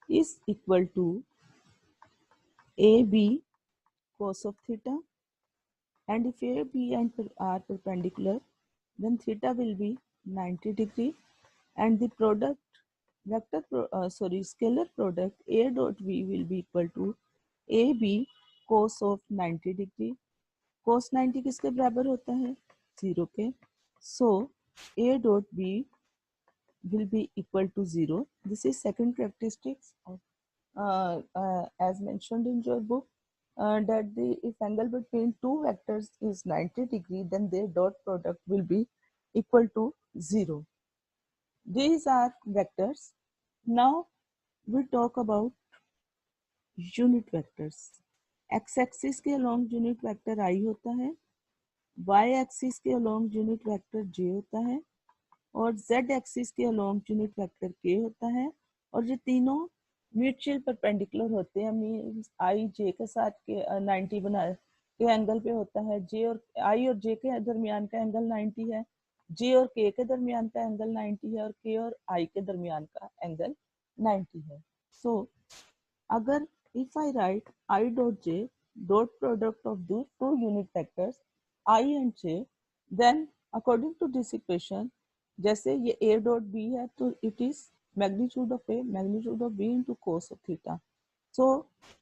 is equal to AB cos of theta, and if AB and are perpendicular, then theta will be 90 degree, and the product scalar product A dot B will be equal to AB cos of 90 degree. cos 90 किसके बराबर होता है? 0 के. So A dot B will be equal to 0. This is second characteristics of as mentioned in your book, that if angle between two vectors is 90 degree, then their dot product will be equal to 0. These are vectors. Now we talk about unit vectors. X axis के along unit vector I होता है, Y axis के along unit vector J होता है, और Z axis के along unit vector K होता है, और ये तीनों म्यूचुअल परपेंडिकुलर होते हैं, मीन्स आई जे के साथ के 90 बना के एंगल पे होता है, जे और आई और जे के दरमियान का एंगल 90 है, जे और के दरमियान का एंगल 90 है, और के और आई के दरमियान का एंगल 90 है. सो अगर if I write I dot J dot product of the two unit vectors I and J, then according to this equation, जैसे ये a डॉट b है तो it is magnitude of a magnitude of b into cos of theta. So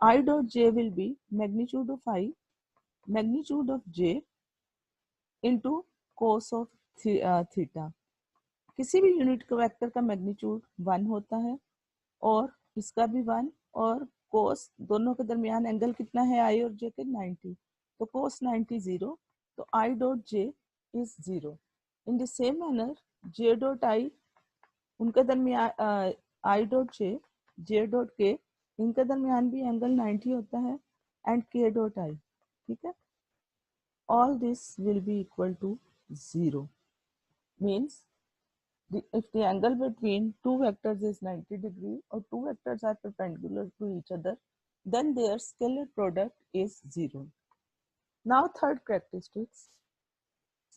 I dot j will be magnitude of I magnitude of j into cos of theta. किसी भी unit vector का magnitude 1 होता है और इसका भी 1, और कोस दोनों के दरमियान एंगल कितना है आई और जे के 90, तो कोस 90 0, तो आई dot J is 0. In the same manner J dot I, उनके दरमियान आई डॉट जे डॉट के, इनके दरमियान भी एंगल 90 होता है, एंड के डॉट आई. ठीक है, all this will be equal to 0. Means if the angle between two vectors is 90 degree or two vectors are perpendicular to each other, then their scalar product is 0. Now third characteristics,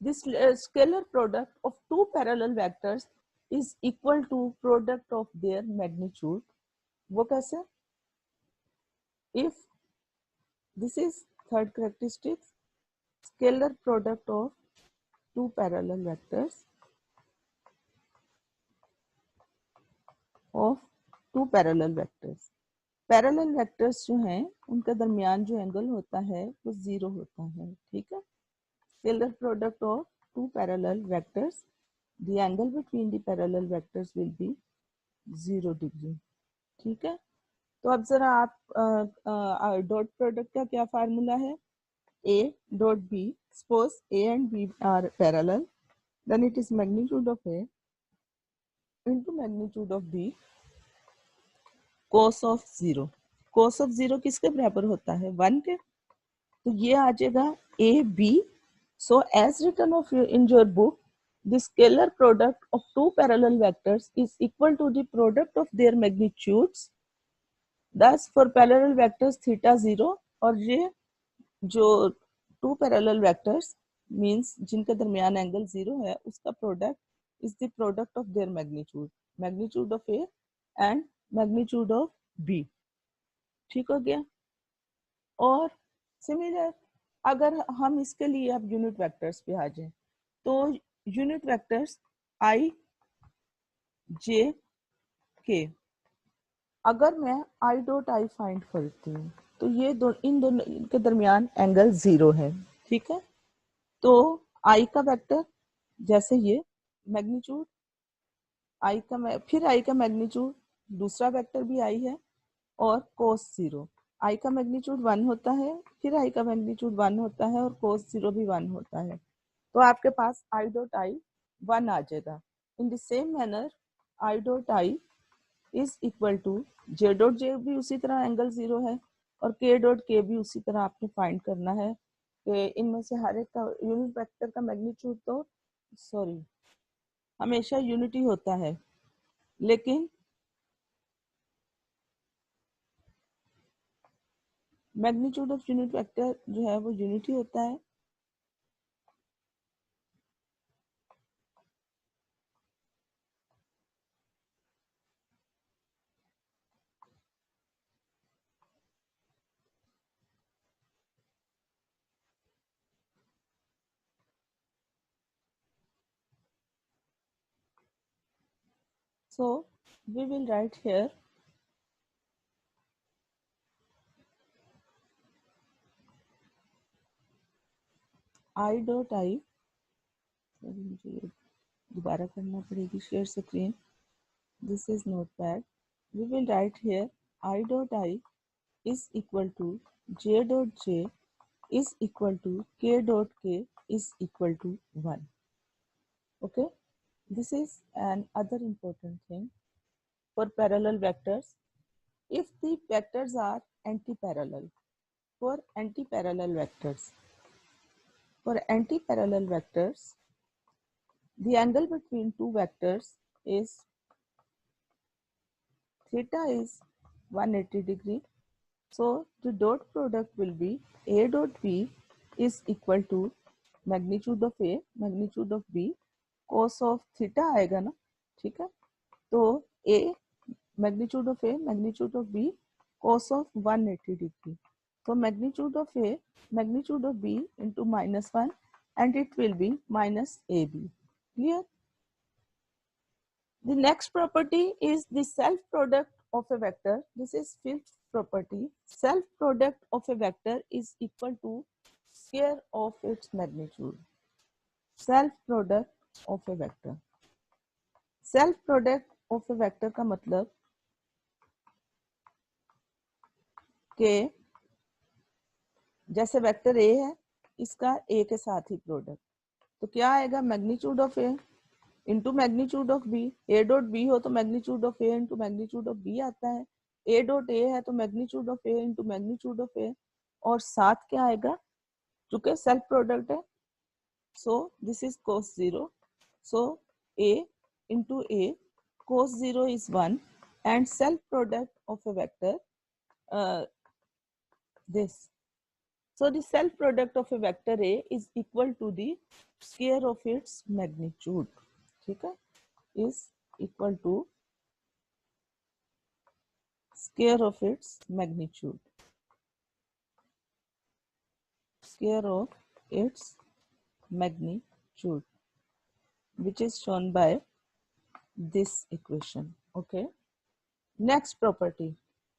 this scalar product of two parallel vectors is equal to product of their magnitude. वो कैसे? If this is third characteristics, scalar product of two parallel vectors of two parallel vectors. Parallel vectors जो हैं उनके दरमियान जो angle होता है वो 0 होता है. ठीक है, scalar product of two parallel vectors, the angle between the parallel vectors will be 0 degree. ठीक है, तो अब जरा आप डॉट प्रोडक्ट का क्या फार्मूला है? a dot b, suppose a and b are parallel, then it is magnitude of a into magnitude of b cos of 0. cos of 0 किसके बराबर होता है? 1 के. तो ये आ जाएगा A B. So as written of in your book, the scalar product of two parallel vectors is equal to the product of their magnitudes. Thus for parallel vectors theta 0, और ये जो टू पैरेलल वेक्टर्स मींस जिनके दरमियान angle 0 है, उसका product is the product of their magnitude, magnitude of A and magnitude of B. ठीक हो गया. और सिमिलर अगर हम इसके लिए अब यूनिट वेक्टर्स पे आ जाएं, तो यूनिट वेक्टर्स आई जे के, अगर मैं आई डॉट आई फाइंड करती हूँ तो ये इन दोनों के दरमियान एंगल 0 है. ठीक है, तो आई का वेक्टर जैसे ये मैग्नीट्यूड आई का, फिर आई का मैग्नीट्यूड, दूसरा वेक्टर भी आई है, और कोस 0. आई का मैग्नीट्यूड 1 होता है, फिर आई का मैग्नीट्यूड 1 होता है, और कोस 0 भी 1 होता है. तो आपके पास आई डॉट आई 1 आ जाएगा. In the same manner I dot I is equal to J dot J, भी उसी तरह एंगल 0 है, और के डॉट के भी उसी तरह आपने फाइंड करना है कि इनमें से हर एक का यूनिट वेक्टर का मैग्नीट्यूड तो हमेशा यूनिटी होता है, लेकिन मैग्नीट्यूड ऑफ यूनिट वेक्टर जो है वो यूनिटी होता है. So we will write here I dot I, sorry मुझे ये दोबारा करना पड़ेगी share screen, this is notepad. We will write here I dot I is equal to j dot j is equal to k dot k is equal to 1. Okay, this is an other important thing for parallel vectors. If the vectors are anti-parallel, for anti-parallel vectors, the angle between two vectors is theta is 180 degree. So the dot product will be A dot B is equal to magnitude of A, magnitude of B, cos of theta आएगा ना, ठीक है, तो A magnitude of A, magnitude of B, cos of 180 degree. So magnitude of A, magnitude of B into -1 and it will be minus AB. Clear? The next property is the self product of a vector. This is fifth property. Self product of a vector is equal to square of its magnitude. Self product of a vector. Self product of a vector का मतलब कि जैसे vector A है, इसका ए के साथ ही product, तो क्या आएगा, magnitude of A into magnitude of B. A dot B हो तो magnitude of A into magnitude of B आता है. ए डॉट ए है तो magnitude of A into magnitude of A, और साथ क्या आएगा, चूंकि सेल्फ प्रोडक्ट है, so this is cos zero. So A into A, cos zero is 1 and self product of a vector this. So the self product of a vector A is equal to the square of its magnitude. ठीक है, is equal to square of its magnitude. Square of its magnitude, which is shown by this equation. Okay. Next property.